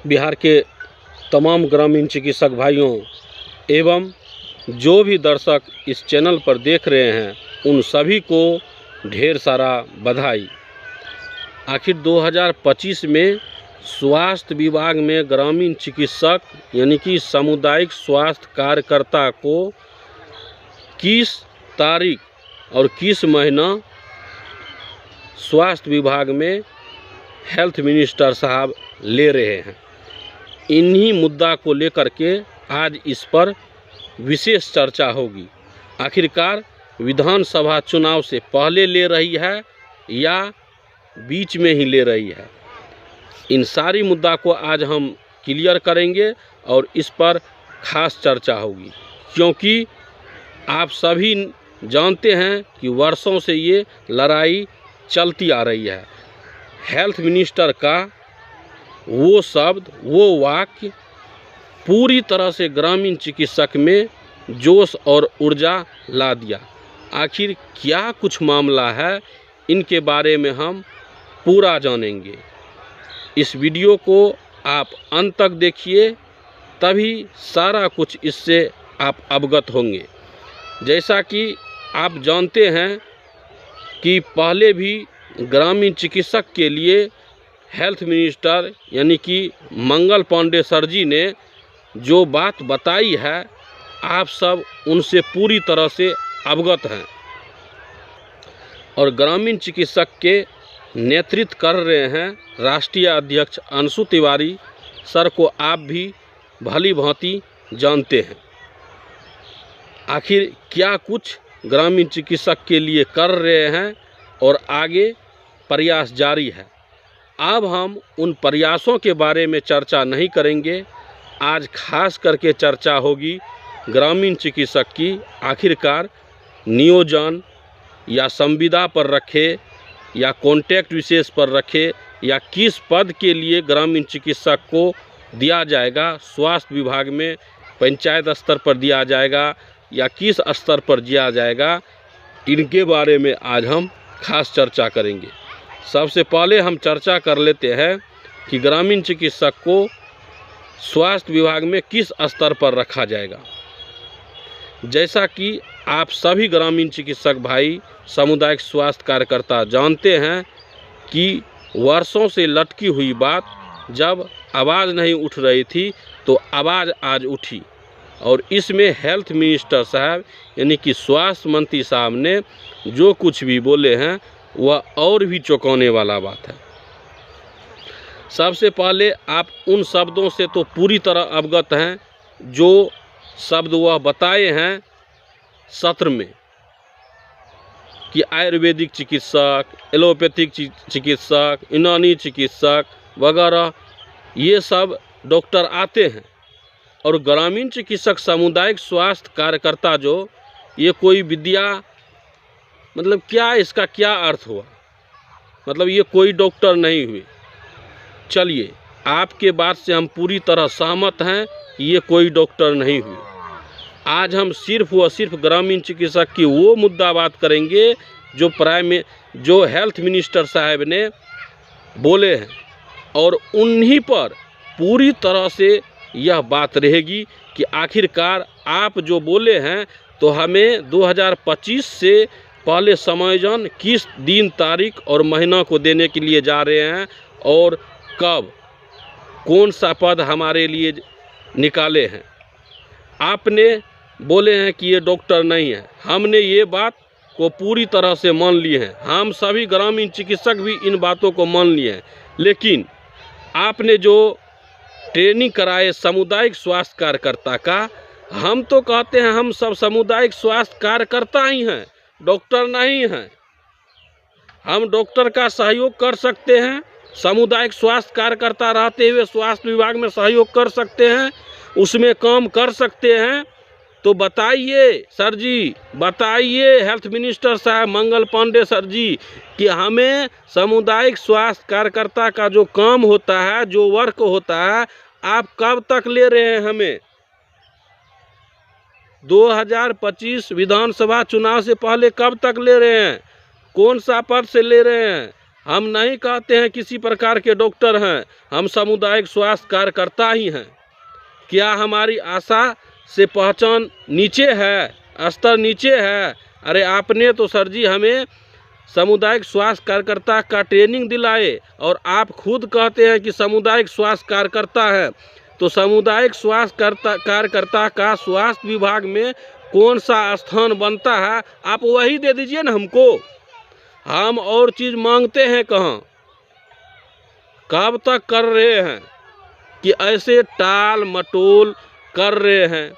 बिहार के तमाम ग्रामीण चिकित्सक भाइयों एवं जो भी दर्शक इस चैनल पर देख रहे हैं उन सभी को ढेर सारा बधाई। आखिर 2025 में स्वास्थ्य विभाग में ग्रामीण चिकित्सक यानी कि सामुदायिक स्वास्थ्य कार्यकर्ता को किस तारीख और किस महीना स्वास्थ्य विभाग में हेल्थ मिनिस्टर साहब ले रहे हैं, इन्हीं मुद्दा को लेकर के आज इस पर विशेष चर्चा होगी। आखिरकार विधानसभा चुनाव से पहले ले रही है या बीच में ही ले रही है, इन सारी मुद्दा को आज हम क्लियर करेंगे और इस पर खास चर्चा होगी, क्योंकि आप सभी जानते हैं कि वर्षों से ये लड़ाई चलती आ रही है। हेल्थ मिनिस्टर का वो शब्द, वो वाक्य पूरी तरह से ग्रामीण चिकित्सक में जोश और ऊर्जा ला दिया। आखिर क्या कुछ मामला है, इनके बारे में हम पूरा जानेंगे। इस वीडियो को आप अंत तक देखिए, तभी सारा कुछ इससे आप अवगत होंगे। जैसा कि आप जानते हैं कि पहले भी ग्रामीण चिकित्सक के लिए हेल्थ मिनिस्टर यानी कि मंगल पांडे सर जी ने जो बात बताई है, आप सब उनसे पूरी तरह से अवगत हैं और ग्रामीण चिकित्सक के नेतृत्व कर रहे हैं राष्ट्रीय अध्यक्ष अंशु तिवारी सर को आप भी भली भांति जानते हैं। आखिर क्या कुछ ग्रामीण चिकित्सक के लिए कर रहे हैं और आगे प्रयास जारी है। अब हम उन प्रयासों के बारे में चर्चा नहीं करेंगे। आज खास करके चर्चा होगी ग्रामीण चिकित्सक की आखिरकार नियोजन या संविदा पर रखे या कॉन्टैक्ट विशेष पर रखे या किस पद के लिए ग्रामीण चिकित्सक को दिया जाएगा, स्वास्थ्य विभाग में पंचायत स्तर पर दिया जाएगा या किस स्तर पर दिया जाएगा, इनके बारे में आज हम खास चर्चा करेंगे। सबसे पहले हम चर्चा कर लेते हैं कि ग्रामीण चिकित्सक को स्वास्थ्य विभाग में किस स्तर पर रखा जाएगा। जैसा कि आप सभी ग्रामीण चिकित्सक भाई, सामुदायिक स्वास्थ्य कार्यकर्ता जानते हैं कि वर्षों से लटकी हुई बात, जब आवाज़ नहीं उठ रही थी तो आवाज़ आज उठी और इसमें हेल्थ मिनिस्टर साहब यानी कि स्वास्थ्य मंत्री साहब ने जो कुछ भी बोले हैं वह और भी चौंकाने वाला बात है। सबसे पहले आप उन शब्दों से तो पूरी तरह अवगत हैं जो शब्द वह बताए हैं सत्र में कि आयुर्वेदिक चिकित्सक, एलोपैथिक चिकित्सक, यूनानी चिकित्सक वगैरह ये सब डॉक्टर आते हैं और ग्रामीण चिकित्सक सामुदायिक स्वास्थ्य कार्यकर्ता जो ये कोई विद्या, मतलब क्या इसका क्या अर्थ हुआ, मतलब ये कोई डॉक्टर नहीं हुए। चलिए, आपके बात से हम पूरी तरह सहमत हैं कि ये कोई डॉक्टर नहीं हुए। आज हम सिर्फ व सिर्फ ग्रामीण चिकित्सक की वो मुद्दा बात करेंगे जो हेल्थ मिनिस्टर साहब ने बोले हैं और उन्हीं पर पूरी तरह से यह बात रहेगी कि आखिरकार आप जो बोले हैं तो हमें 2025 से पहले समायोजन किस दिन, तारीख और महीना को देने के लिए जा रहे हैं और कब, कौन सा पद हमारे लिए निकाले हैं। आपने बोले हैं कि ये डॉक्टर नहीं है, हमने ये बात को पूरी तरह से मान लिए हैं, हम सभी ग्रामीण चिकित्सक भी इन बातों को मान लिए हैं। लेकिन आपने जो ट्रेनिंग कराए सामुदायिक स्वास्थ्य कार्यकर्ता का, हम तो कहते हैं हम सब सामुदायिक स्वास्थ्य कार्यकर्ता ही हैं, डॉक्टर नहीं हैं। हम डॉक्टर का सहयोग कर सकते हैं, सामुदायिक स्वास्थ्य कार्यकर्ता रहते हुए स्वास्थ्य विभाग में सहयोग कर सकते हैं, उसमें काम कर सकते हैं। तो बताइए सर जी, बताइए हेल्थ मिनिस्टर साहब मंगल पांडे सर जी कि हमें सामुदायिक स्वास्थ्य कार्यकर्ता का जो काम होता है, जो वर्क होता है, आप कब तक ले रहे हैं हमें? 2025 विधानसभा चुनाव से पहले कब तक ले रहे हैं? कौन सा पद से ले रहे हैं? हम नहीं कहते हैं किसी प्रकार के डॉक्टर हैं, हम सामुदायिक स्वास्थ्य कार्यकर्ता ही हैं। क्या हमारी आशा से पहचान नीचे है, स्तर नीचे है? अरे आपने तो सर जी हमें सामुदायिक स्वास्थ्य कार्यकर्ता का ट्रेनिंग दिलाए और आप खुद कहते हैं कि सामुदायिक स्वास्थ्य कार्यकर्ता है। तो सामुदायिक स्वास्थ्य कार्यकर्ता का स्वास्थ्य विभाग में कौन सा स्थान बनता है, आप वही दे दीजिए ना हमको। हम और चीज़ मांगते हैं कहाँ? कब तक कर रहे हैं कि ऐसे टाल मटोल कर रहे हैं?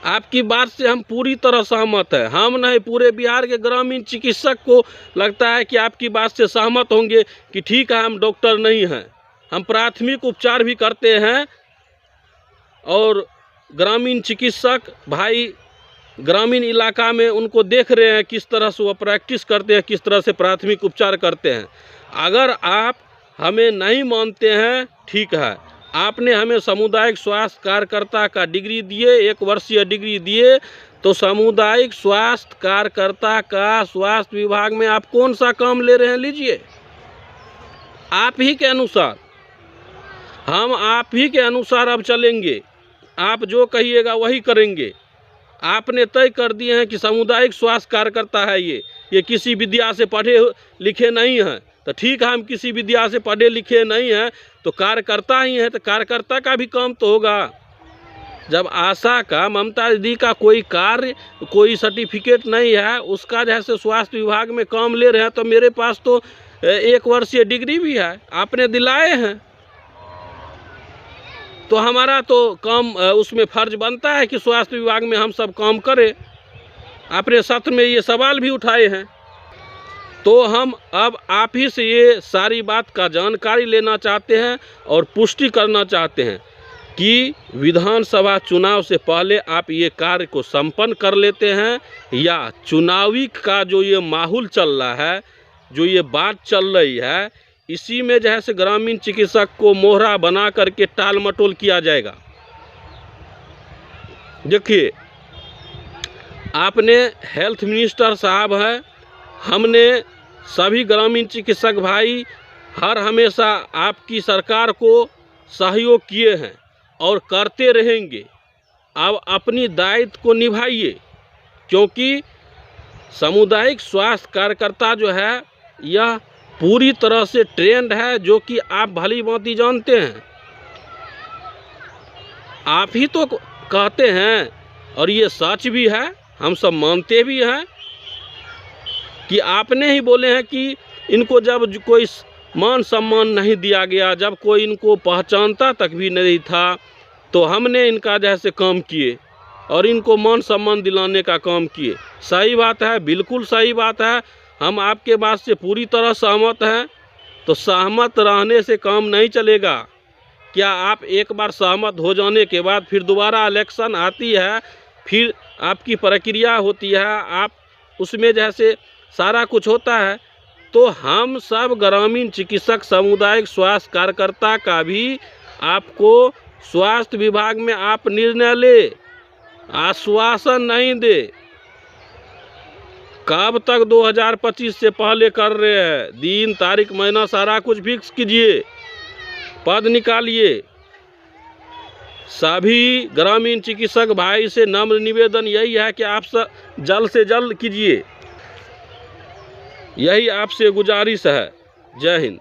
आपकी बात से हम पूरी तरह सहमत हैं। हम नहीं, पूरे बिहार के ग्रामीण चिकित्सक को लगता है कि आपकी बात से सहमत होंगे कि ठीक है हम डॉक्टर नहीं हैं, हम प्राथमिक उपचार भी करते हैं। और ग्रामीण चिकित्सक भाई ग्रामीण इलाका में उनको देख रहे हैं किस तरह से वो प्रैक्टिस करते हैं, किस तरह से प्राथमिक उपचार करते हैं। अगर आप हमें नहीं मानते हैं, ठीक है, आपने हमें सामुदायिक स्वास्थ्य कार्यकर्ता का डिग्री दिए, 1 वर्षीय डिग्री दिए, तो सामुदायिक स्वास्थ्य कार्यकर्ता का स्वास्थ्य विभाग में आप कौन सा काम ले रहे हैं, लीजिए आप ही के अनुसार। हम आप ही के अनुसार अब चलेंगे, आप जो कहिएगा वही करेंगे। आपने तय कर दिए हैं कि सामुदायिक स्वास्थ्य कार्यकर्ता है ये किसी विद्या से पढ़े लिखे नहीं हैं। तो ठीक है, हम किसी विद्या से पढ़े लिखे नहीं हैं तो कार्यकर्ता ही हैं, तो कार्यकर्ता का भी काम तो होगा। जब आशा का, ममता दीदी का कोई कार्य, कोई सर्टिफिकेट नहीं है, उसका जैसे स्वास्थ्य विभाग में काम ले रहे हैं, तो मेरे पास तो 1 वर्षीय डिग्री भी है, आपने दिलाए हैं, तो हमारा तो काम उसमें फर्ज बनता है कि स्वास्थ्य विभाग में हम सब काम करें। आपने सत्र में ये सवाल भी उठाए हैं, तो हम अब आप ही से ये सारी बात का जानकारी लेना चाहते हैं और पुष्टि करना चाहते हैं कि विधानसभा चुनाव से पहले आप ये कार्य को संपन्न कर लेते हैं, या चुनावी का जो ये माहौल चल रहा है, जो ये बात चल रही है, इसी में जैसे ग्रामीण चिकित्सक को मोहरा बना करके टाल मटोल किया जाएगा। देखिए, आपने हेल्थ मिनिस्टर साहब हैं, हमने सभी ग्रामीण चिकित्सक भाई हर हमेशा आपकी सरकार को सहयोग किए हैं और करते रहेंगे। अब अपनी दायित्व को निभाइए, क्योंकि सामुदायिक स्वास्थ्य कार्यकर्ता जो है यह पूरी तरह से ट्रेंड है, जो कि आप भली भांति जानते हैं। आप ही तो कहते हैं, और ये सच भी है, हम सब मानते भी हैं कि आपने ही बोले हैं कि इनको जब कोई मान सम्मान नहीं दिया गया, जब कोई इनको पहचानता तक भी नहीं था, तो हमने इनका जैसे काम किए और इनको मान सम्मान दिलाने का काम किए। सही बात है, बिल्कुल सही बात है, हम आपके बात से पूरी तरह सहमत हैं। तो सहमत रहने से काम नहीं चलेगा। क्या आप एक बार सहमत हो जाने के बाद फिर दोबारा इलेक्शन आती है, फिर आपकी प्रक्रिया होती है, आप उसमें जैसे सारा कुछ होता है, तो हम सब ग्रामीण चिकित्सक सामुदायिक स्वास्थ्य कार्यकर्ता का भी आपको स्वास्थ्य विभाग में आप निर्णय ले, आश्वासन नहीं दे। कब तक 2025 से पहले कर रहे हैं? दिन तारीख महीना सारा कुछ फिक्स कीजिए, पद निकालिए। सभी ग्रामीण चिकित्सक भाई से नम्र निवेदन यही है कि आप जल्द से जल्द कीजिए, यही आपसे गुजारिश है। जय हिंद।